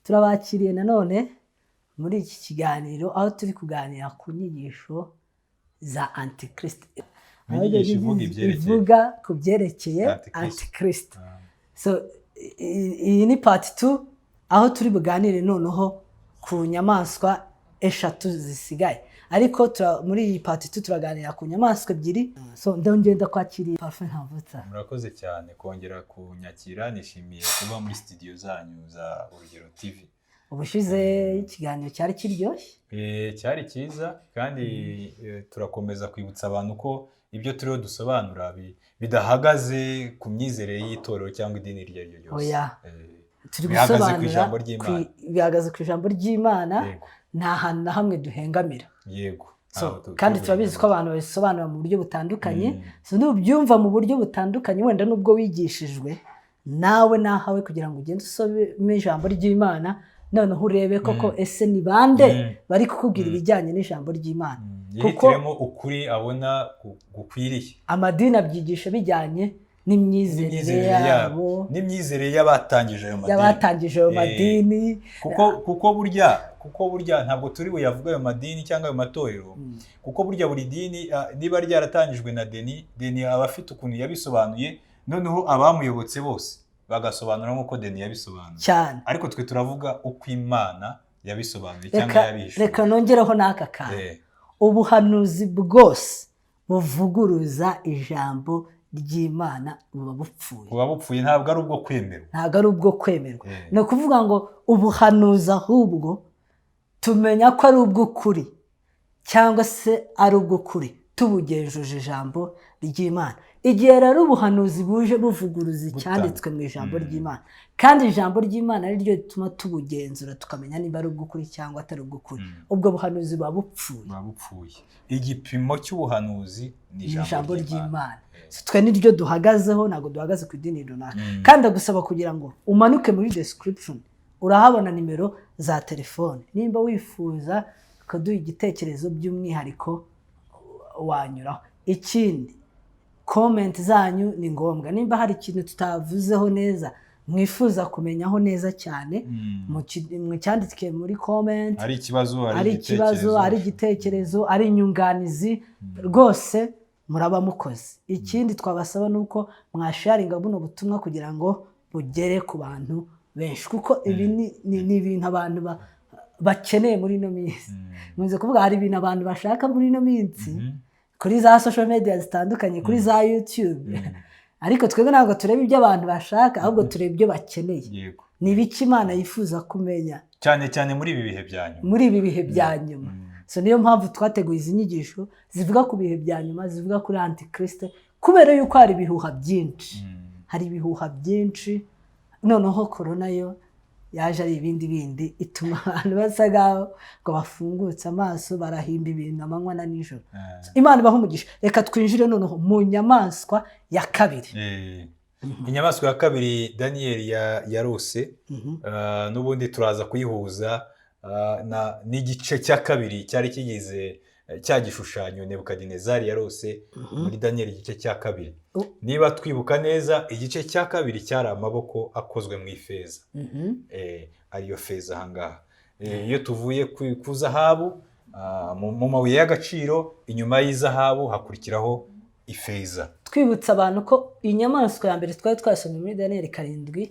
turabakiriye nanone muri iki kiganiro aho turi kuganira ku nyigisho za antikristo. Ivuga ku byerekeye antikristo. So iyi ni part 2 aho turi buganire noneho ku nyamaswa eshatu zisigaye, ariko muri iyi part 2 turaganira ku nyamaswa ebyiri. So ndongenda kwakiriye Parfait Ntavutsa. Murakoze cyane kongera kunyakira, nishimiye kuba muri studio zanyu za Urugero TV. Ubushize ikiganiro cyari kiryoshye, cyari cyiza, kandi turakomeza kwibutsa abantu ko ibyo turiho dusobanura bidahagaze ku myizerere y'itorero cyangwa idini iryo ari ryo ryose. Oya, turi gusobanura bihagaze ku ijambo ry'Imana, nta hantu na hamwe duhengamira. Yego. Kandi turabizi ko abantu babisobanura mu buryo butandukanye. So nubyumva mu buryo butandukanye, wenda nubwo wigishijwe, nawe nahawe kugira ngo ugende usome ijambo ry'Imana, noneho urebe koko ese ni bande bari kukubwira ibijyanye n'ijambo ry'Imana. Yihitiremo ukuri abona gukwiriye. Amadini abyigisha bijyanye n'imyizerere yabo, n'imyizerere y'abatangije ayo madini. Kuko burya ntabwo turi buyavuga ayo madini cyangwa ayo matorero, kuko burya buri dini niba ryaratangijwe na deni aba afite ukuntu yabisobanuye, noneho abamuyobotse bose bagasobanura nk'uko deni yabisobanuye cyane. Ariko twe turavuga uko Imana yabisobanuye cyangwa yabihishuye. Reka nongereho n'aka kantu. Ubuhanuzi bwose buvuguruza ijambo ry'Imana buba bupfuye. Ntabwo ari ubwo kwemerwa. Ntabwo ari ubwo kwemerwa. Ni ukuvuga ngo ubuhanuzi ahubwo tumenya ko ari ubw'ukuri cyangwa se ari ubw'ukuri tubugenjeje ijambo ry'Imana. Igihe rero ubuhanuzi buje buvuguruza icyanditswe mu ijambo ry'Imana, kandi ijambo ry'Imana ari ryo rituma tubugenzura tukamenya niba ari ubw'ukuri cyangwa atari ubw'ukuri, ubwo buhanuzi buba bupfuye. Igipimo cy'ubuhanuzi ni ijambo ry'Imana. Twe niryo duhagazeho, ntabwo duhagaze ku idini runaka. Kandi ndagusaba kugira ngo umanuke muri description, urahabona nimero za telefone. Nimba wifuza kuduha igitekerezo by'umwihariko wanyuraho. Ikindi, comment zanyu ni ngombwa. Nimba hari ikintu tutavuzeho neza, mwifuza kumenyaho neza cyane, mucyandike muri comment. Ari ikibazo, ari igitekerezo, ari inyunganizi, rwose muraba mukoze. Ikindi twabasaba nuko mwasharinga buno butumwa kugira ngo bugere ku bantu benshi, kuko ibi ni ibintu abantu bakeneye muri ino minsi. Nkunze kuvuga hari ibintu abantu bashaka muri ino minsi kuri za social media zitandukanye, kuri za YouTube. Ariko twebwe ntabwo tureba ibyo abantu bashaka, ahubwo tureba ibyo bakeneye. Ni ibiki Imana yifuza kumenya cyane muri ibi bihe bya nyuma. So niyo mpamvu twateguye izi nyigisho zivuga ku bihe bya nyuma, zivuga kuri antikristo, kubera yuko hari ibihuha byinshi. Noneho corona yo yaje ari ibindi ituma abantu basa ngaho ngo bafungutse amaso, barahimba ibintu amanywa na nijoro. Imana ibaha umugisha. Reka twinjire noneho mu nyamaswa ya kabiri. Inyamaswa ya kabiri Daniel yarose, n'ubundi turaza kuyihuza n'igice cya kabiri cyari kigize cya gishushanyo Nebukadinezari yarose muri Daniel igice cya kabiri. Niba twibuka neza, igice cya kabiri cyari amaboko akozwe mu ifeza. Ariyo feza ahangaha. Iyo tuvuye ku zahabu, mu mabuye y'agaciro, inyuma y'izahabu hakurikiraho ifeza. Twibutsa abantu ko inyamaswa ya mbere twari twasomye muri Daniel 7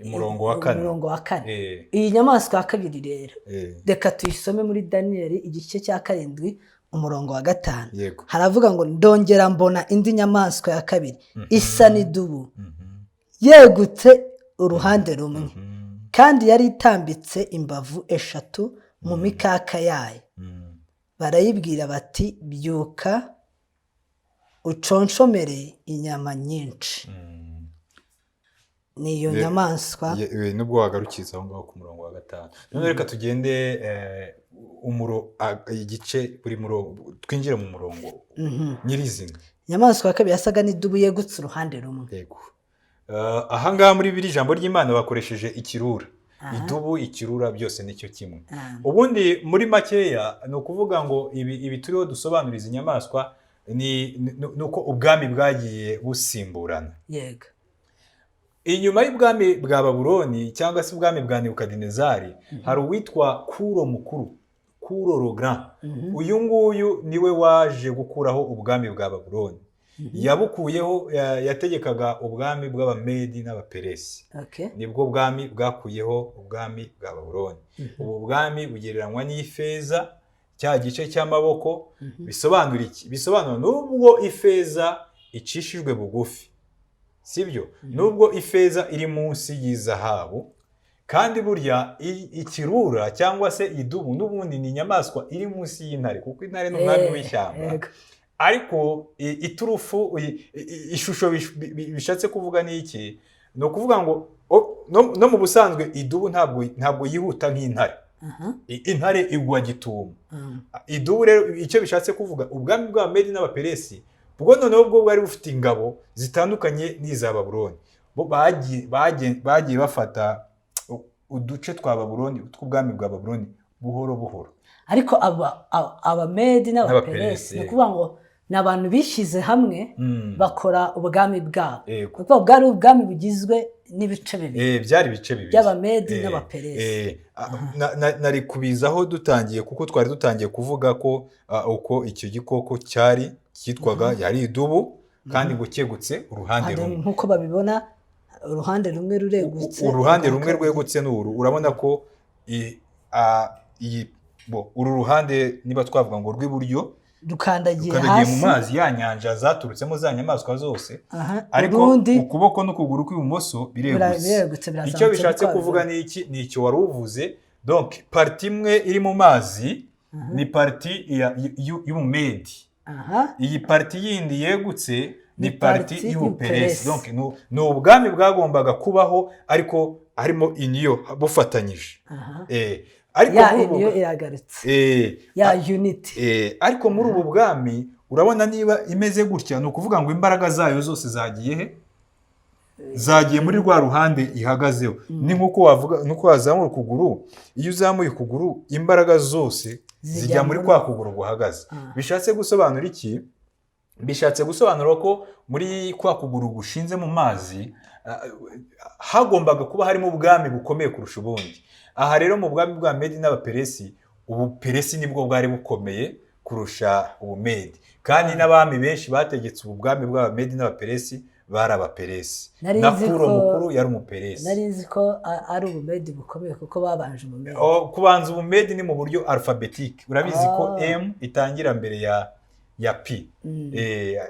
umurongo wa 4. Iyi nyamaswa ya kabiri rero, reka tuyisome muri Daniel igice cya 7 umurongo wa 5. Haravuga ngo ndongera mbona indi nyamaswa ya kabiri isa n'idubu, yegutse uruhande rumwe, kandi yari itambitse imbavu 3 mu mikaka yayo. Barayibwira bati byuka uconshomere inyama nyinshi. Niyo nyamaswa. Nubwo wagarukiza aho ngaho ku murongo wa 5. None reka tugende igice buri murongo, twinjire mu murongo nyirizina. Inyamaswa ya kabiri yasaga n'idubu yegutse uruhande rumwe. Yego. Ahangaha muri biri jambo ry'Imana bakoresheje ikirura. Idubu, ikirura, byose nicyo kimwe. Ubundi muri makeya ni ukuvuga ngo ibi turiho dusobanuriza inyamaswa nuko ubwami bwagiye busimburana. Yego. inyuma y'ubwami bwa Babuloni cyangwa se ubwami bwa Nebukadinezari hari uwitwa Kuro mukuru, Kuro le Grand. Uyu nguyu niwe waje gukuraho ubwami bwa Babuloni. Yabukuyeho, yategekaga ubwami bw'Abamedi n'Abaperesi. Nibwo bwami bwakuyeho ubwami bwa Babuloni. Ubu bwami bugereranywa n'ifeza, cya gice cy'amaboko. Bisobanura iki? Bisobanura nubwo ifeza icishijwe bugufi, sibyo, nubwo ifeza iri munsi y'izahabu, kandi burya ikirura cyangwa se idubu n'ubundi ni inyamaswa iri munsi y'intare, kuko intare ni umwami w'ishyamba. Ariko iturufu, ishusho bishatse kuvuga ni iki? Ni ukuvuga ngo no mu busanzwe idubu ntabwo yihuta nk'intare. Intare igwa gitumo. Idubu rero icyo bishatse kuvuga, ubwami bw'Abamedi n'Abaperesi bwo noneho bwo bwari bufite ingabo zitandukanye n'iza Babuloni. Bo bagiye bafata uduce twa Babuloni, tw'ubwami bwa Babuloni buhoro buhoro. Ariko Abamedi n'Abaperesi ni ukuvuga ngo ni abantu bishyize hamwe bakora ubwami bwabo, kuko bwari ubwami bugizwe n'ibice bibiri. Byari ibice bibiri by'Abamedi n'Abaperesi. Nari kubizaho dutangiye, kuko twari dutangiye kuvuga ko uko icyo gikoko cyitwaga yari idubu, kandi ngo cyegutse uruhande rumwe. Nk'uko babibona, uruhande rumwe ruregutse, uruhande rumwe rwegutse n'uru. Urabona ko uru ruhande, niba twavuga ngo rw'iburyo, dukandagiye hasi mu mazi, ya nyanja zaturutsemo za nyamaswa zose. Ariko ukuboko n'ukuguru kw'ibumoso biregutse. Icyo bishatse kuvuga ni iki? Ni icyo wari uvuze. Donc parti imwe iri mu mazi ni parti y'Umumedi. Iyi parti yindi yegutse ni parti y'Ubuperesi. Donc ni ubwami bwagombaga kubaho, ariko harimo iniyo bufatanyije. Ariko ya iniyo iragarutse, ya unity. Ariko muri ubu bwami urabona niba imeze gutya, ni ukuvuga ngo imbaraga zayo zose zagiye he? Zagiye muri rwa ruhande ihagazeho. Ni nk'uko wavuga, nuko wazamura ukuguru, iyo uzamuye ukuguru imbaraga zose zijya muri kwa kuguru guhagaze. Bishatse gusobanura iki? Bishatse gusobanura ko muri kwa kuguru gushinze mu mazi hagombaga kuba harimo ubwami bukomeye kurusha ubundi. Aha rero mu bwami bw'Abamedi n'Abaperesi, Ubuperesi nibwo bwari bukomeye kurusha Ubumedi, kandi n'abami benshi bategetse ubu bwami bw'Abamedi n'Abaperesi bari Abaperesi. Na Kuro mukuru yari Umuperesi. Nari nzi ko ari Ubumedi bukomeye kuko babanje Ubumedi. Kubanza Ubumedi ni mu buryo alphabétique. Urabizi ko M itangira mbere ya P.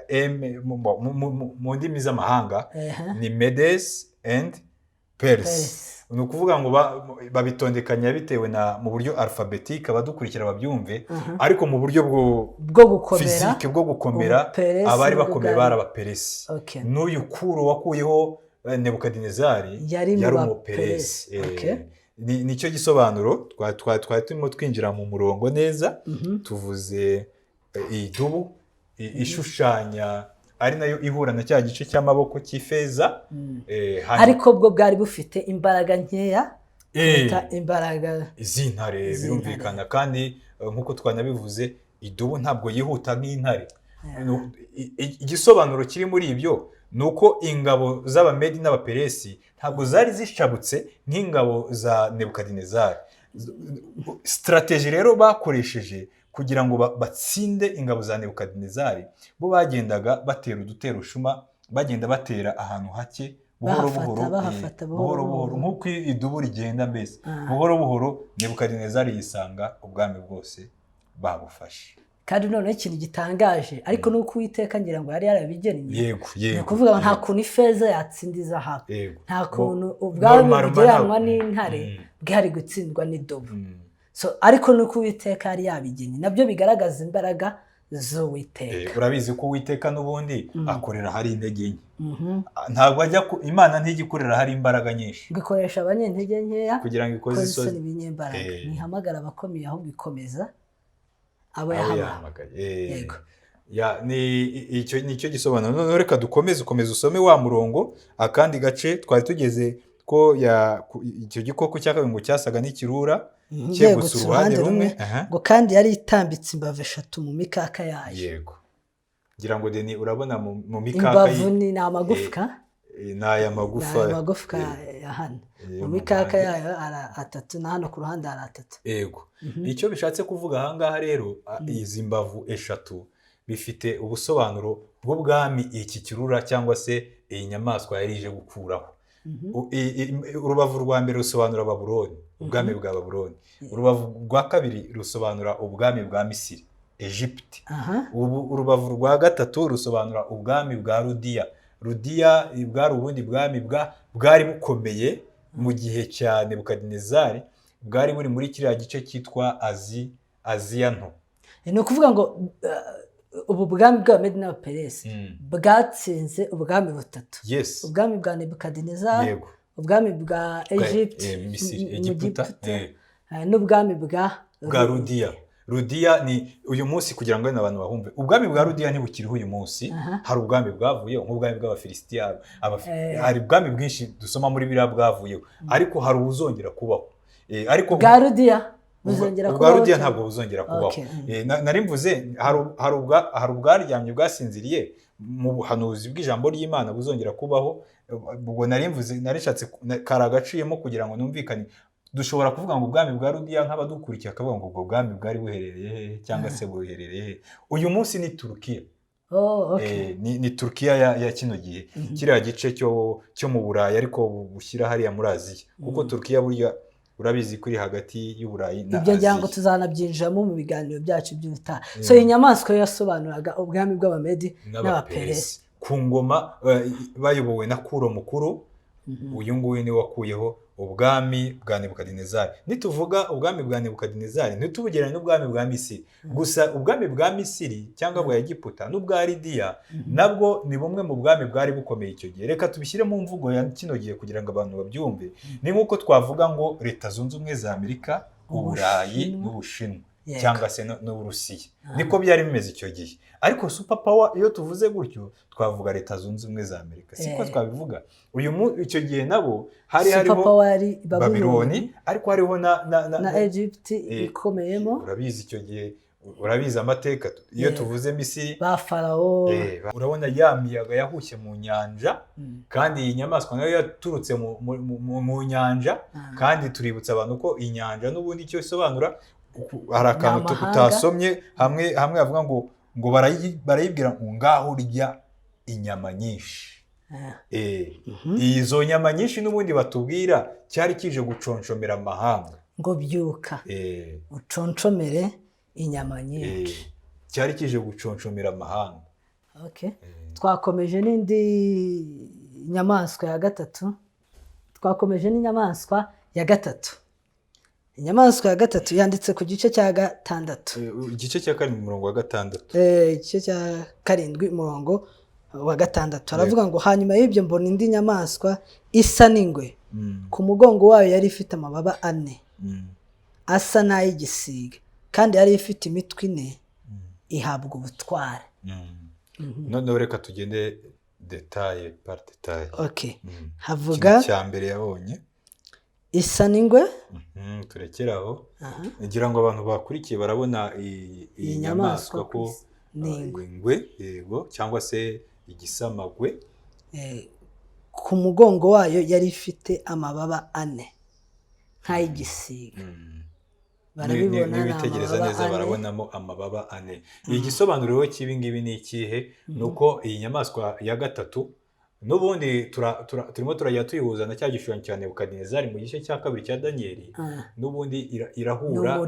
M mu ndimi z'amahanga ni Medes and Pers. Ni ukuvuga ngo babitondekanya bitewe mu buryo alphabétique, abadukurikira babyumve. Ariko mu buryo bwo gukomera, physique bwo gukomera, abari bakomeye bari Abaperesi. N'uyu Kuro wakuyeho Nebukadinezari yari Umuperesi. Nicyo gisobanuro twari turimo twinjira mu murongo neza. Tuvuze idubu ishushanya, ari nayo ihura na cya gice cy'amaboko cy'ifeza. Ariko bwo bwari bufite imbaraga nkeya, imbaraga z'intare, birumvikana. Kandi nk'uko twanabivuze, idubu ntabwo yihuta nk'intare. Igisobanuro kiri muri ibyo ni uko ingabo z'Abamedi n'Abaperesi ntabwo zari zishabutse nk'ingabo za Nebukadinezari. Strategy rero bakoresheje kugira ngo batsinde ingabo za Nebukadinezari, bo bagendaga batera uduterushuma, bagenda batera ahantu hake, buhoro buhoro, nk'uko idubu rigenda mbese. Buhoro buhoro Nebukadinezari yisanga ubwami bwose babufashe. Kandi noneho ikintu gitangaje, ariko nuko Uwiteka ngira ngo yari yarabigennye. Yego. Ni ukuvuga ngo nta kuntu ifeza yatsinda izahabu, nta kuntu ubwami bugereranwa n'intare bwari gutsindwa n'idubu. Ariko nuko Uwiteka yari yabigennye, nabyo bigaragaza imbaraga z'Uwiteka. Urabizi ko Uwiteka n'ubundi akorera hari intege nke. Ntabwo Imana ntigikorera hari imbaraga nyinshi. Bikoresha abanyentege nkeya kugira ngo ikoze isoni n'ibinyembaraga. Ntihamagara abakomeye, ahubwo ikomeza abo yahamagaye. Yego. Nicyo gisobanuro. None reka dukomeze usome wa murongo, akandi gace twari tugeze ko icyo gikoko cy'akabingo cyasaga n'ikirura cyegutse uruhande rumwe, ngo kandi yari itambitse imbavu 3 mu mikaka yayo. Yego. Ngira ngo Deni urabona mu mikaka imbavu ni amagufwa. ni aya magufa. Ni amagufwa ya hano mu mikaka yayo atatu na hano ku ruhande hari atatu. Yego. Icyo bishatse kuvuga ahangaha rero izi mbavu eshatu bifite ubusobanuro bw'ubwami iki kirura cyangwa se iyi nyamaswa yari ije gukuraho. Urubavu rwa mbere rusobanura Babuloni, ubwami bwa Babuloni. Urubavu rwa kabiri rusobanura ubwami bwa Misiri, Egypte. Urubavu rwa gatatu rusobanura ubwami bwa Rudiya. Rudiya bwari ubundi bwami bwari bukomeye mu gihe cya Nebukadinezari, bwari buri muri kiriya gice cyitwa Aziya nto. Ni ukuvuga ngo ubu bwami bw'Abamedi n'Abaperesi bwatsinze ubwami butatu. Yes. Ubwami bwa Nebukadinezari, ubwami bwa Egiputa, n'ubwami bwa Rudiya. Rudiya ni uyu munsi, kugira ngo abantu bahumve, ubwami bwa Rudiya ntibukiriho uyu munsi. Hari ubwami bwavuyeho nk'ubwami bw'Abafilisitiya, hari ubwami bwinshi dusoma muri biriya bwavuyeho, ariko hari ubuzongera kubaho. Ariko bwa Rudiya buzongera kubaho. Ubwa Rudiya ntabwo buzongera kubaho. Nari mvuze hari ubwaryamye bwasinziriye mu buhanuzi bw'ijambo ry'Imana buzongera kubaho. Ubwo nari mvuze, narishatse karagaciyemo kugira ngo numvikane. Dushobora kuvuga ngo ubwami bwa Rudiya, nk'abadukurikiye akavuga ngo ubwo bwami bwari buherereye he cyangwa se buherereye he. Uyu munsi ni Turukiya. Ni Turukiya ya kino gihe, kiriya gice cyo mu Burayi ariko bushyira hariya muri Aziya, kuko Turukiya burya urabizi kuri hagati y'Uburayi na Aziya. Ibyo ngira ngo tuzanabyinjiramo mu biganiro byacu by'ubutaha. So iyi nyamaswa yasobanuraga ubwami bw'Abamedi n'Abaperesi ku ngoma bayobowe na Kuro mukuru. Uyu nguyu niwe wakuyeho ubwami bwa Nebukadinezari. Nituvuga ubwami bwa Nebukadinezari ntitubugereranye n'ubwami bwa Misiri gusa. Ubwami bwa Misiri cyangwa bwa Egiputa n'ubwa Lidiya nabwo ni bumwe mu bwami bwari bukomeye icyo gihe. Reka tubishyire mu mvugo ya kino gihe kugira ngo abantu babyumve. Ni nk'uko twavuga ngo Leta Zunze Ubumwe za Amerika, Uburayi n'Ubushinwa cyangwa se n'Uburusiya. Niko byari bimeze icyo gihe. Ariko super power iyo tuvuze gutyo twavuga Leta Zunze Ubumwe za Amerika, siko twabivuga. Icyo gihe nabo hariho Babiloni, ariko hariho na Egypte ikomeyemo. Urabizi icyo gihe, urabizi amateka. Iyo tuvuze Misiri, ba Farawo, urabona ya miyaga yahushye mu nyanja, kandi iyi nyamaswa nayo yaturutse mu nyanja. Kandi tuributsa abantu ko inyanja n'ubundi icyo isobanura. Hari akantu tutasomye hamwe havuga ngo barayibwira ngo ngaho urya inyama nyinshi. Izo nyama nyinshi n'ubundi batubwira cyari kije guconshomera amahanga. Ngo byuka uconshomere inyama nyinshi. Cyari kije guconshomera amahanga. Twakomeje n'indi nyamaswa ya gatatu. Inyamaswa ya gatatu yanditse ku gice cya gatandatu. Igice cya karindwi umurongo wa gatandatu. Igice cya karindwi umurongo wa gatandatu. Aravuga ngo hanyuma y'ibyo mbona indi nyamaswa isa n'ingwe. Ku mugongo wayo yari ifite amababa 4 asa n'ay'igisiga, kandi yari ifite imitwe 4 ihabwa ubutware. Noneho reka tugende detaye par detaye. Havuga cya mbere yabonye isa n'ingwe. Turekeraho. Ngira ngo abantu bakurikiye barabona iyi nyamaswa ko ingwe, yego, cyangwa se igisamagwe. Ku mugongo wayo yari ifite amababa 4 nk'ay'igisiga. Barabibona n'ibitegereza neza barabonamo amababa 4. Igisobanuro cy'ibi ngibi ni ikihe? Nuko iyi nyamaswa ya gatatu n'ubundi turimo turajya tuyihuza na cya gishushanyo cya Nebukadinezari mu gice cya kabiri cya Daniyeli. N'ubundi irahura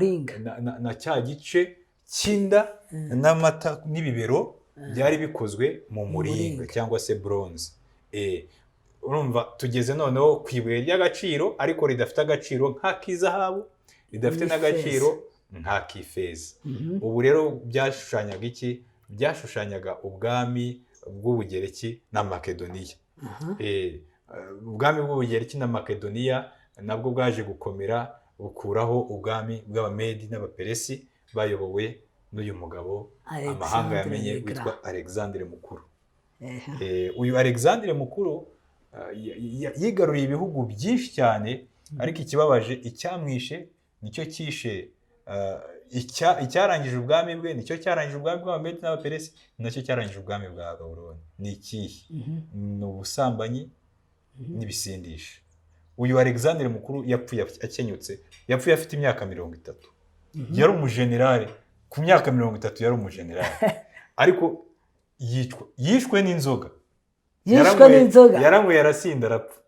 na cya gice cy'inda n'amata n'ibibero byari bikozwe mu muringa cyangwa se bronze. Urumva tugeze noneho ku ibuye ry'agaciro, ariko ridafite agaciro nk'ak'izahabu, ridafite n'agaciro nk'ak'ifeza. Ubu rero byashushanyaga iki? Byashushanyaga ubwami bw'Ubugereki na Makedoniya. Ubwami bw'Ubugereki na Makedoniya nabwo bwaje gukomera bukuraho ubwami bw'Abamedi n'Abaperesi bayobowe n'uyu mugabo amahanga yamenye witwa Alexandre Mukuru. Uyu Alexandre Mukuru yigaruriye ibihugu byinshi cyane, ariko ikibabaje icyamwishe nicyo cyishe icyarangije ubwami bwe nicyo cyarangije ubwami bw'Abamedi n'Abaperesi, nacyo cyarangije ubwami bwa Babuloni. Ni ikihe? Ni ubusambanyi n'ibisindisha. Uyu Alexandre Mukuru yapfuye akenyutse, yapfuye afite imyaka 30. Yari umujenerali, ku myaka 30 yari umujenerali. Ariko yishwe n'inzoga. Yaranyweye arasinda arapfa.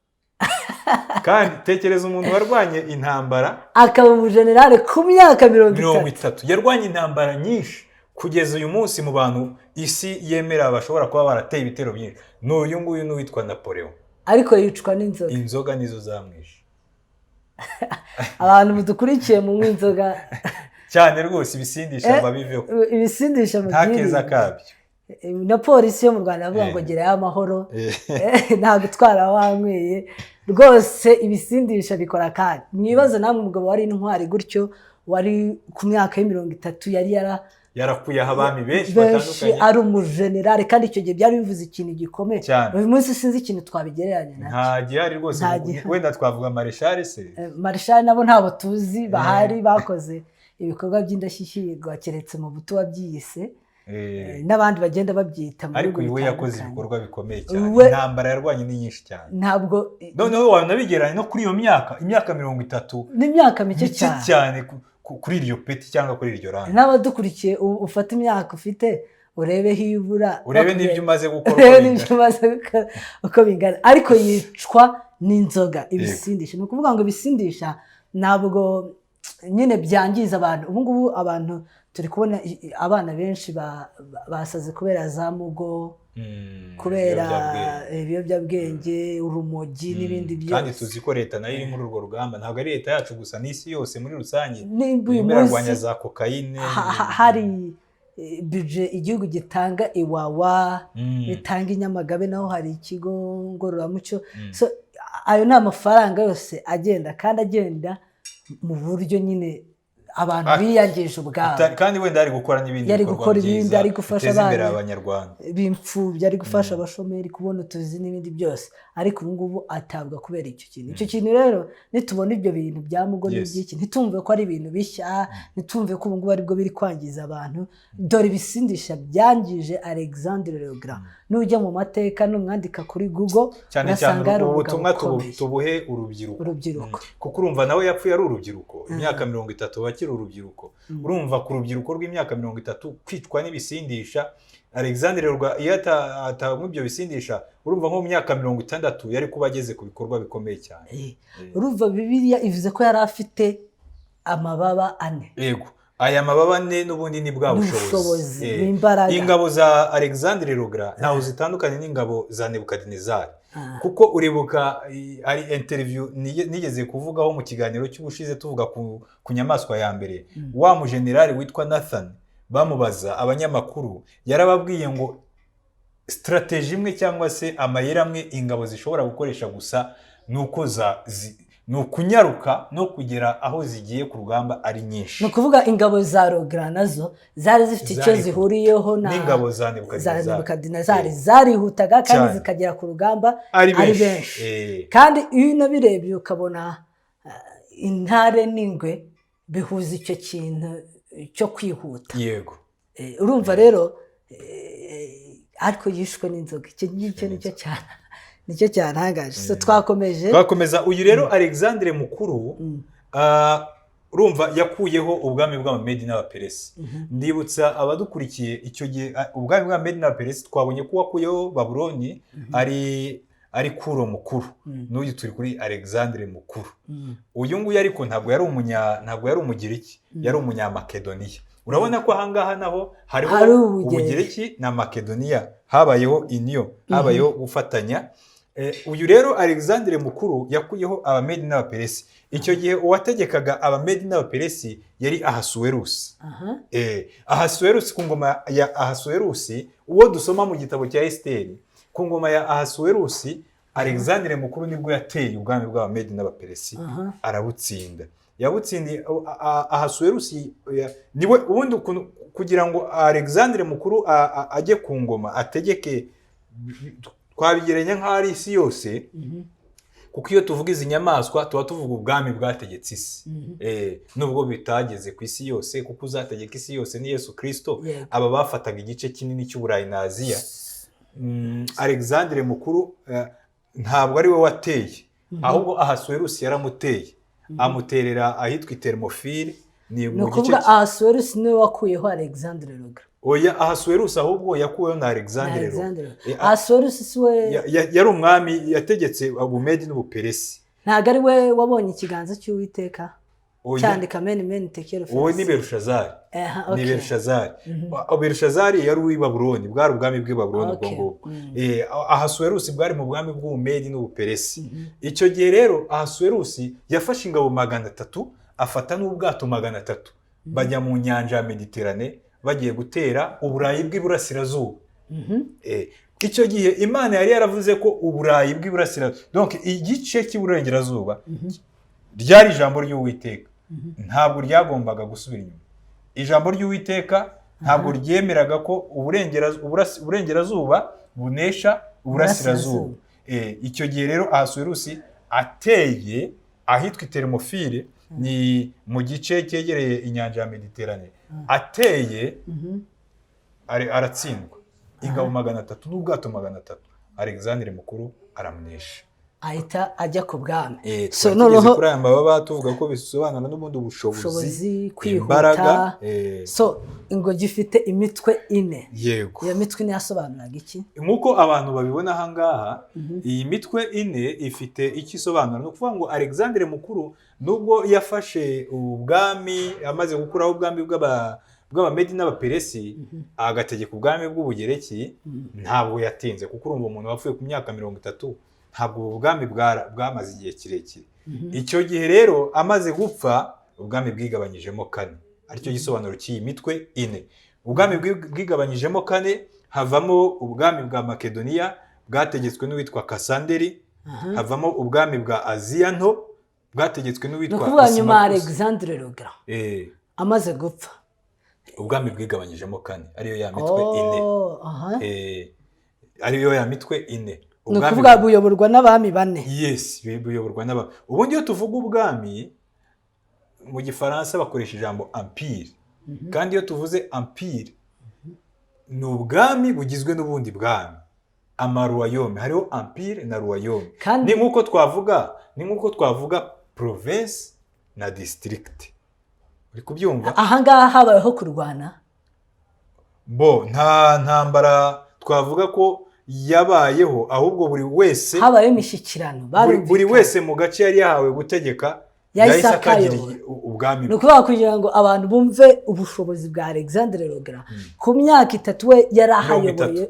Kandi tekereza umuntu warwanye intambara akaba umujenerali ku myaka 30. Yarwanye intambara nyinshi kugeza uyu munsi mu bantu isi yemera bashobora kuba barateye ibitero byinshi. N'uyu nguyu n'uwitwa Napoleon. Ariko yicwa n'inzoga. Inzoga nizo zamwishe. Abantu mudukurikiye mu inzoga cyane rwose ibisindisha babiveho. Ibisindisha mu ntakeza kabyo. Na polisi yo mu Rwanda avuga ngo gerayo amahoro, nta gutwara wanyweye rwose. Ibisindisha bikora kandi mwibaza namwe umugabo wari intwari gutyo, wari ku myaka ya 30 yari yarakuye abami benshi batandukanye, ari umujenerali, kandi icyo gihe byari bivuze ikintu gikomeye. Uyu munsi sinzi ikintu twabigereranya nacyo. Nta gihari rwose, wenda twavuga marshal se. Marshal nabo ntabo tuzi bahari bakoze ibikorwa by'indashyikirwa keretse mu buto wabyiyise. N'abandi bagenda babyita muri ariko iwe yakoze ibikorwa bikomeye cyane. Intambara yarwanye ni nyinshi cyane. Ntabwo noneho wanabigeranye no kuri iyo myaka 30 n'imyaka mike cyane kuri iryo peti cyangwa kuri iryo rangi. N'abadukurikiye ufata imyaka ufite urebe hibura, urebe n'ibyo umaze gukora uko bingana. Ariko yicwa n'inzoga, ibisindisha. Ni ukuvuga ngo ibisindisha ntabwo nyine byangiza abantu. Ubu ngubu abantu turi kubona abana benshi basaze kubera za mugo, kubera ibiyobyabwenge, urumogi n'ibindi byose. Kandi tuzi ko leta nayo iri muri urwo rugamba. Ntabwo ari leta yacu gusa, n'isi yose muri rusange imerarwanya za kokayine. Hari budget igihugu gitanga Iwawa, bitanga Inyamagabe, naho hari ikigo ngororamuco. So ayo ni amafaranga yose agenda, kandi agenda mu buryo nyine abantu biyangije ubwabo. Kandi wenda ari gukora n'ibindi bikorwa byiza, ari gufasha abanyarwanda b'imfubyi, ari gufasha abashomeri kubona utuzi n'ibindi byose. Ariko ubu ngubu atabwa kubera icyo kintu. Icyo kintu rero nitubona ibyo bintu bya mugo n'ibyiki, ntitumve ko ari ibintu bishya, ntitumve ko ubu ngubu aribwo biri kwangiza abantu. Dore ibisindisha byangije Alexandre Le Grand. Nujya mu mateka n'umwandika kuri Google, cyane cyane ubutumwa tubuhe urubyiruko. Kuko urumva nawe yapfuye ari urubyiruko, imyaka 30 bakiri urubyiruko. Urumva ku rubyiruko rw'imyaka 30 kwicwa n'ibisindisha. Alexandre Le Grand iyo atabamo ibyo bisindisha, urumva nko mu myaka 60 yari kuba ageze ku bikorwa bikomeye cyane. Urumva Bibiliya ivuze ko yari afite amababa 4. Yego, aya mababa 4 n'ubundi ni bwa bushobozi n'imbaraga. Ingabo za Alexandre Le Grand ntaho zitandukanye n'ingabo za Nebukadinezari. Kuko uribuka ari interview nigeze kuvugaho mu kiganiro cy'ubushize tuvuga ku nyamaswa ya mbere. Wa mu generali witwa Nathan bamubaza abanyamakuru, yarababwiye ngo strategy imwe cyangwa se amayeri amwe ingabo zishobora gukoresha gusa nukunyaruka no kugera aho zigiye ku rugamba ari nyinshi. No kuvuga ingabo za Le Grand nazo zari zifite icyo zihuriyeho n'ingabo za Nebukadinezari, zarihutaga kandi zikagera ku rugamba ari benshi. Kandi iyo unabirebye ukabona intare n'ingwe bihuza icyo kintu cyo kwihuta. Yego. Urumva rero ariko yishwe n'inzoga. Icyo ngicyo nicyo cyantangaje. So twakomeza. Uyu rero Alexandre Mukuru urumva yakuyeho ubwami bw'Abamedi n'Abaperesi. Ndibutsa abadukurikiye icyo gihe ubwami bw'Abamedi n'Abaperesi twabonye ko wakuyeho Babuloni ari Kuro Mukuru. N'uyu turi kuri Alexandre Mukuru. Uyu nguyu ariko ntabwo yari umugiriki, yari umunyamakedoniya. Urabona ko ahangaha naho hariho ubugiriki na Makedoniya, habayeho union, habayeho gufatanya. Uyu rero Alexandre Mukuru yakuyeho Abamedi n'Abaperesi. Icyo gihe uwategekaga Abamedi n'Abaperesi yari Ahasuwerusi. Ahasuwerusi, ku ngoma ya Ahasuwerusi, uwo dusoma mu gitabo cya Esiteri, ku ngoma ya Ahasuwerusi, Alexandre Mukuru nibwo yateye ubwami bw'Abamedi n'Abaperesi, arabutsinda. Yabutsindiye Ahasuwerusi niwe ubundi kugira ngo Alexandre Mukuru ajye ku ngoma ategeke, twabigeranya nk'ari isi yose, kuko iyo tuvuga izi nyamaswa tuba tuvuga ubwami bwategetse isi. Nubwo bitageze ku isi yose, kuko uzategeka isi yose ni Yesu Kristo. Aba bafataga igice kinini cy'Uburayi na Aziya. Alexandre Mukuru ntabwo ari we wateye, ahubwo Ahasuwerusi yaramuteye, amuterera ahitwa Thermopylae. Ni ukuvuga Ahasuwerusi niwe wakuyeho Alexandre le Grand. Oya, Ahasuwerusi ahubwo yakuweho na Alexandre. Ahasuwerusi si we yari umwami yategetse Ubumedi n'Ubuperesi. Ntabwo ari we wabonye ikiganza cy'Uwiteka cyandika meni tekero fesi. Uwo ni Berushazari. Ni Berushazari. Berushazari yari uw'i Babuloni, bwari ubwami bw'i Babuloni ubwo ngubwo. Ahasuwerusi bwari mu bwami bw'Ubumedi n'Ubuperesi. Icyo gihe rero Ahasuwerusi yafashe ingabo 300, afata n'ubwato 300, bajya mu nyanja ya Mediterane bagiye gutera Uburayi bw'iburasirazuba. Icyo gihe Imana yari yaravuze ko Uburayi bw'iburasirazuba, donc igice cy'iburengerazuba ryari ijambo ry'Uwiteka, ntabwo ryagombaga gusubira inyuma. Ijambo ry'Uwiteka ntabwo ryemeraga ko uburengerazuba bunesha uburasirazuba. Icyo gihe rero Ahasuwerusi ateye ahitwa Thermopylae, ni mu gice cyegereye inyanja ya Mediterane. Ateye aratsindwa, ingabo 300 n'ubwato 300, Alexandre Mukuru aramunesha, ahita ajya ku bwami. So noneho kuri aya mababa tuvuga ko bisobanura n'ubundi ubushobozi, kwihuta. So ngo gifite imitwe 4. Yego. Iyo mitwe 4 yasobanuraga iki? Nkuko abantu babibona aha ngaha, iyi mitwe 4 ifite iki isobanura. No kuvuga ngo Alexandre Mukuru nubwo yafashe ubwami, amaze gukuraho ubwami bw'Abamedi n'Abaperesi, agategeka ubwami bw'Ubugereki, ntabwo yatinze, kuko urumva umuntu wapfuye ku myaka 30, ntabwo ubwami bwamaze igihe kirekire. Icyo gihe rero amaze gupfa, ubwami bwigabanyijemo 4, aricyo gisobanuro cy'iyi mitwe 4. Ubwami bwigabanyijemo 4, havamo ubwami bwa Makedoniya bwategetswe n'uwitwa Kasanderi, havamo ubwami bwa Aziya nto bwategetswe n'uwitwa Isimakusi. Nukuvuga nyuma Alexandre le Grand amaze gupfa, ubwami bwigabanyijemo 4, ariyo ya mitwe 4. Ariyo ya mitwe 4. Ni ukuvuga buyoborwa n'abami 4. Yes, buyoborwa n'abami. Ubundi iyo tuvuga ubwami mu Gifaransa bakoresha ijambo empire, kandi iyo tuvuze empire ni ubwami bugizwe n'ubundi bwami, amaroyaume. Hariho empire na royaume. Ni nkuko twavuga province na district. Uri kubyumva? Aha ngaha habayeho kurwana? Nta ntambara twavuga ko yabayeho, ahubwo buri wese habaye imishyikirano, buri wese mu gace yari yahawe gutegeka yahise akagira ubwami. Ni ukuvuga kugira ngo abantu bumve ubushobozi bwa Alexandre le Grand. Ku myaka 3 we yari ahayoboye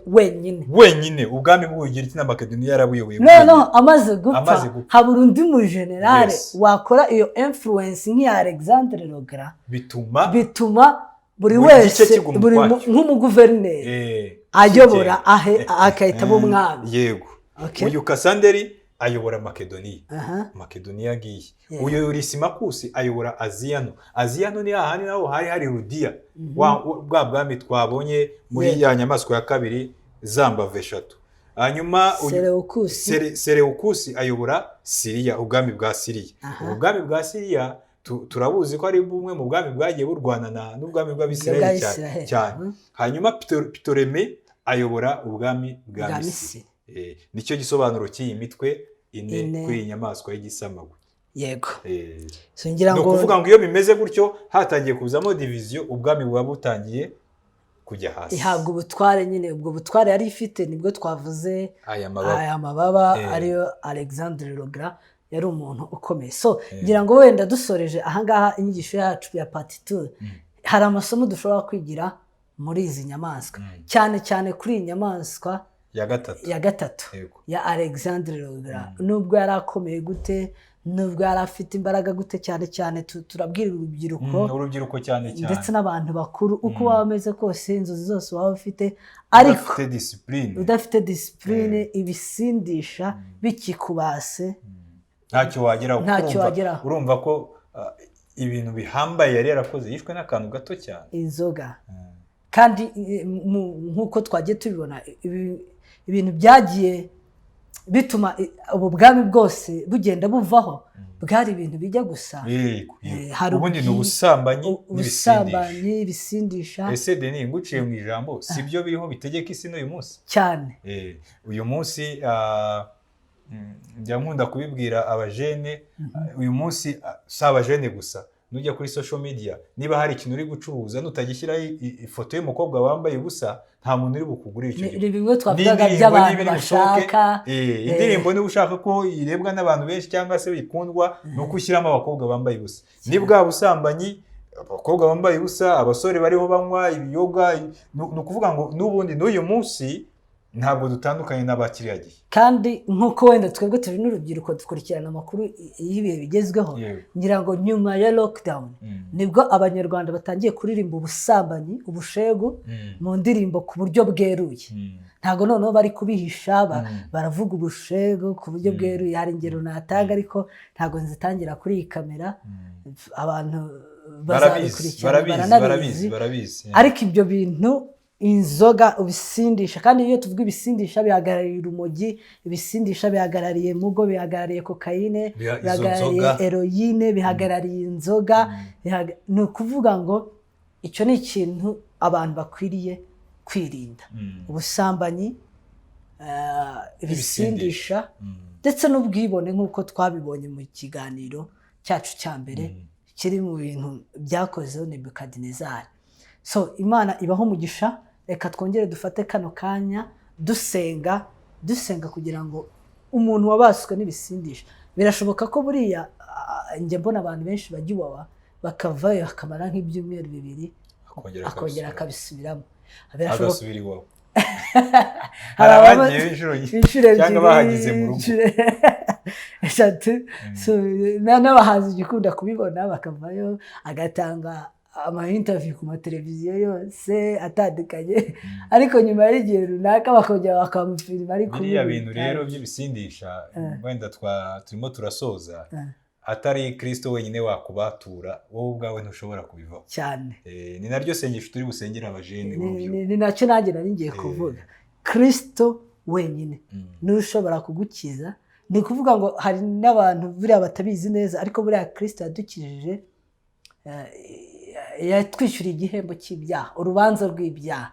wenyine ubwami bw'Ubugereki na Makedoniya yarabuyoboye. No, amaze gupfa habura undi mu generale wakora iyo influence nk'iya Alexandre le Grand, bituma buri wese nk'umuguverineri ayobora akahita umwami. Yego. Uyu Kasanderi ayobora Makedoniya. Makedoniya agiye. Uyu Isimakusi ayobora Aziya nto. Aziya nto ni hahandi naho hari Rudiya, bwa bwami twabonye muri ya nyamaswa ya kabiri zambave 3. Hanyuma Seleukusi ayobora Siriya, ubwami bwa Siriya. Ubwami bwa Siriya turabuzi ko ari bumwe mu bwami bwagiye burwanana n'ubwami bw'Abisirayeli cyane. Hanyuma Ptolemy ayobora ubwami bwa Misiri. Nicyo gisobanuro cy'iyi mitwe 4 kuri inyamaswa y'igisamagwe. Yego. So ngira ngo kuvuga ngo iyo bimeze gutyo hatangiye kuzamo division, ubwami buba butangiye kujya hasi. Ihabwa ubutware nyine, ubwo butware yari ifite nibwo twavuze aya mababa ariyo Alexandre le Grand. Yari umuntu ukomeye. So ngira ngo wenda dusoreje aha ngaha inyigisho yacu ya part 2, hari amasomo dushobora kwigira muri izi nyamaswa, cyane kuri iyi nyamaswa ya gatatu ya Alexandre le Grand. Nubwo yari akomeye gute, nubwo yari afite imbaraga gute, cyane turabwira urubyiruko cyane ndetse n'abantu bakuru, uko waba ameze kose, inzozi zose waba ufite, ariko udafite discipline ibisindisha bikikubase, ntacyo wageraho. Urumva ko ibintu bihambaye yari yarakoze yishwe n'akantu gato cyane, inzoga. Kandi nkuko twagiye tubibona ibintu byagiye bituma ubu bwami bwose bugenda buvaho, bwari ibintu bijya gusa. Ubundi ni ubusambanyi ibisindisha. ese Denis, nguciye mu ijambo, si byo biriho bitegeka isi n'uyu munsi cyane. uyu munsi njya nkunda kubibwira abajene, uyu munsi si abajene gusa, nujya kuri social media niba hari ikintu uri gucuruza nutagishyiraho ifoto y'umukobwa wambaye ubusa, nta muntu uri bukugurira icyo gihe. Ni bimwe twavugaga by'abantu bashaka indirimbo niba ushaka ko irebwa n'abantu benshi cyangwa se bikundwa, ni uko ushyiramo abakobwa bambaye ubusa. Ni bwa busambanyi, abakobwa bambaye ubusa, abasore bariho banywa ibiyoga. Ni ukuvuga ngo n'ubundi n'uyu munsi ntabwo dutandukanye n'abakiriya gihe. Kandi nk'uko wenda twebwe turi n'urubyiruko dukurikirana amakuru y'ibihe bigezweho, ngira ngo nyuma ya lockdown nibwo abanyarwanda batangiye kuririmba ubusambanyi, ubushegu mu ndirimbo ku buryo bweruye. Ntabwo noneho bari kubihisha, baravuga ubushegu ku buryo bweruye. Hari ingero natanga ariko ntabwo nzitangira kuri iyi kamera, abantu bazabikurikirana barabizi. Ariko ibyo bintu, inzoga, ubisindisha, kandi iyo tuvuga ibisindisha bihagarariye urumogi, ibisindisha bihagarariye mugo, bihagarariye kokayine, bihagarariye heroine, bihagarariye inzoga. Ni ukuvuga ngo icyo ni ikintu abantu bakwiriye kwirinda: ubusambanyi, ibisindisha ndetse n'ubwibone, nk'uko twabibonye mu kiganiro cyacu cya mbere, kiri mu bintu byakozeho Nebukadinezari. So Imana ibaho umugisha. Reka twongere dufate kano kanya dusenga kugira ngo umuntu wabaswe n'ibisindisha, birashoboka ko buriya njye mbona abantu benshi bajya iwawa bakavayo bakamara nk'ibyumweru 2 akongera akabisubiramo. Agasubira iwawa. Hari abagiye inshuro cyangwa bahagize mu rugo eshatu. N'abahanzi gikunda kubibona bakavayo agatanga ama-interview ku mateleviziyo yose atandukanye, ariko nyuma y'igihe runaka bakongera bakamufilima. Ariko biriya bintu rero by'ibisindisha, wenda turimo turasoza, atari Kristo wenyine wakubatura, wowe ubwawe ntushobora kubivaho cyane. Ni naryo sengesho turi busengera abajene. Ni nacyo nanjye nari ngiye kuvuga. Kristo wenyine niwe ushobora kugukiza. Ni ukuvuga ngo hari n'abantu buriya batabizi neza, ariko buriya Kristo yadukijije, yatwishyuriye igihembo cy'ibyaha, urubanza rw'ibyaha.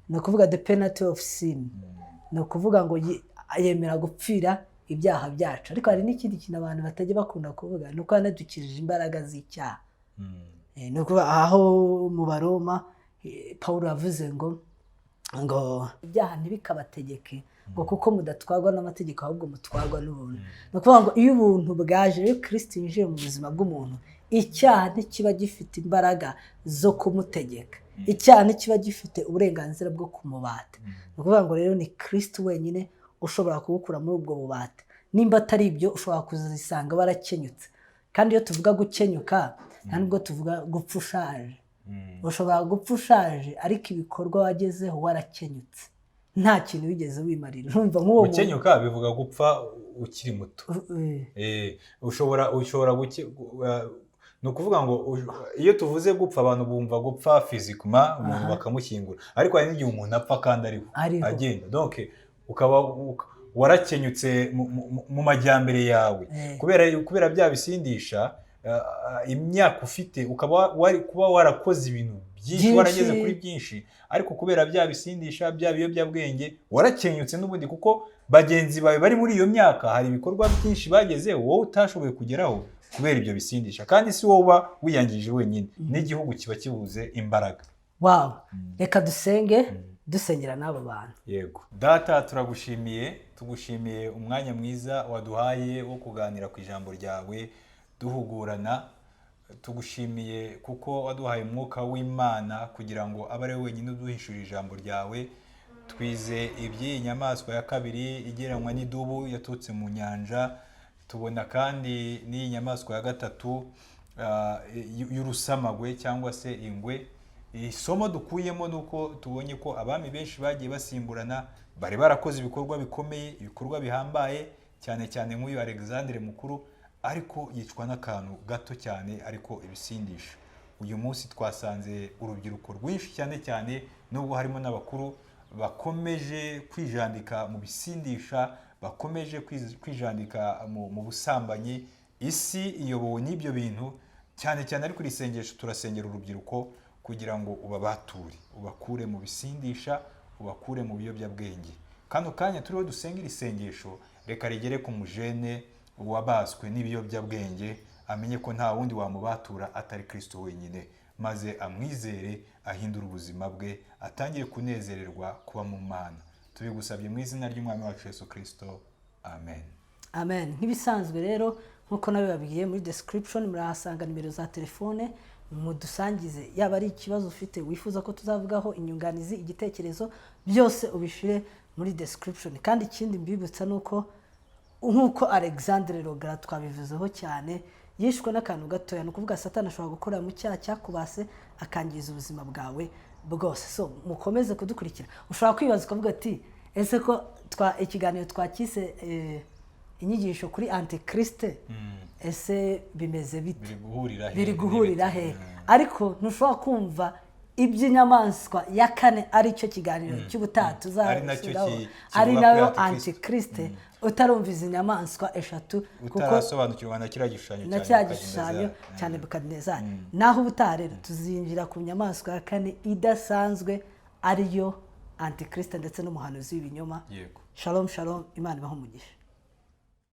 Ni ukuvuga the penalty of sin. Ni ukuvuga ngo yemera gupfira ibyaha byacu. Ariko hari n'ikindi kintu abantu batajya bakunda kuvuga, ni uko yanadukijije imbaraga z'icyaha. Ni ukuvuga aho mu Baroma Pawulo yavuze ngo ibyaha ntibikabategeke, ngo kuko mudatwarwa n'amategeko ahubwo mutwarwa n'ubuntu. Ni ukuvuga ngo iyo ubuntu bwaje, iyo Kristo yinjiye mu buzima bw'umuntu, icyaha ntikiba gifite imbaraga zo kumutegeka, icyaha ntikiba gifite uburenganzira bwo kumubata. Ni ukuvuga ngo rero ni Kristo wenyine ushobora kugukura muri ubwo bubata. Nimba atari ibyo, ushobora kuzisanga barakenyutse. Kandi iyo tuvuga gukenyuka, nta nubwo tuvuga gupfa ushaje. Ushobora gupfa ushaje ariko ibikorwa wagezeho warakenyutse, nta kintu wigeze wimarira. Urumva nk'uwo gukenyuka bivuga gupfa ukiri muto. Ushobora ni ukuvuga ngo iyo tuvuze gupfa, abantu bumva gupfa fizikuma, umuntu bakamushyingura, ariko hari n'igihe umuntu apfa kandi ariho agenda. Donc ukaba warakenyutse mu majyambere yawe kubera bya bisindisha. Imyaka ufite ukaba kuba warakoze ibintu byinshi, warageze kuri byinshi, ariko kubera bya bisindisha, bya biyobyabwenge, warakenyutse n'ubundi, kuko bagenzi bawe bari muri iyo myaka hari ibikorwa byinshi bagezeho wowe utashoboye kugeraho kubera ibyo bisindisha. Kandi si wowe uba wiyangije wenyine, n'igihugu kiba kibuze imbaraga. Wow. Reka dusenge, dusengera n'abo bantu. Yego Data, tugushimiye umwanya mwiza waduhaye wo kuganira ku ijambo ryawe duhugurana. Tugushimiye kuko waduhaye umwuka w'Imana kugira ngo abe ari we wenyine uduhishurira ijambo ryawe. Twize iby'iyi nyamaswa ya kabiri igereranywa n'idubu yatutse mu nyanja, tubona kandi n'iyi nyamaswa ya gatatu y'urusamagwe cyangwa se ingwe. Isomo dukuyemo nuko tubonye ko abami benshi bagiye basimburana, bari barakoze ibikorwa bikomeye, ibikorwa bihambaye, cyane cyane nk'uyu Alexandre Mukuru, ariko yicwa n'akantu gato cyane, ariko ibisindisha. Uyu munsi twasanze urubyiruko rwinshi cyane nubwo harimo n'abakuru bakomeje kwijandika mu bisindisha, bakomeje kwijandika mu busambanyi. Isi iyobowe n'ibyo bintu cyane cyane, ariko iri sengesho turasengera urubyiruko kugira ngo ubabature, ubakure mu bisindisha, ubakure mu biyobyabwenge. Kano kanya turiho dusenga iri sengesho, reka rigere ku mujene wabaswe n'ibiyobyabwenge, amenye ko nta wundi wamubatura atari Kristo wenyine, maze amwizere, ahindura ubuzima bwe, atangire kunezererwa kuba mu Mana. Tubigusabye mu izina ry'Umwami wacu Yesu Kristo, amen. Amen. Nk'ibisanzwe rero nkuko nabibabwiye muri description murahasanga nimero za telefone, mudusangize yaba ari ikibazo ufite wifuza ko tuzavugaho, inyunganizi, igitekerezo, byose ubishire muri description. Kandi ikindi mbibutsa nuko nkuko Alexandre Rogara twabivuzeho cyane, yishwe n'akantu gatoya, nukuvuga Satani ashobora gukora mu cyaha cyakubase akangiza ubuzima bwawe bwose. So mukomeze kudukurikira. Ushobora kwibaza ukavuga ati ese ko ikiganiro twakise inyigisho kuri Antikriste, ese bimeze bite? Biri guhurira he? Ariko ntushobora kumva iby'inyamaswa ya kane ari cyo kiganiro cy'ubutaha tuzashyiraho, ari nayo Antikriste, utarumva izi nyamaswa eshatu, utarasobanukirwa na kiriya gishushanyo cya Nebukadinezari. Naho ubutaha rero tuzinjira ku nyamaswa ya kane idasanzwe, ariyo Antikriste ndetse n'umuhanuzi w'ibinyoma. Shalom shalom, Imana ibahe umugisha.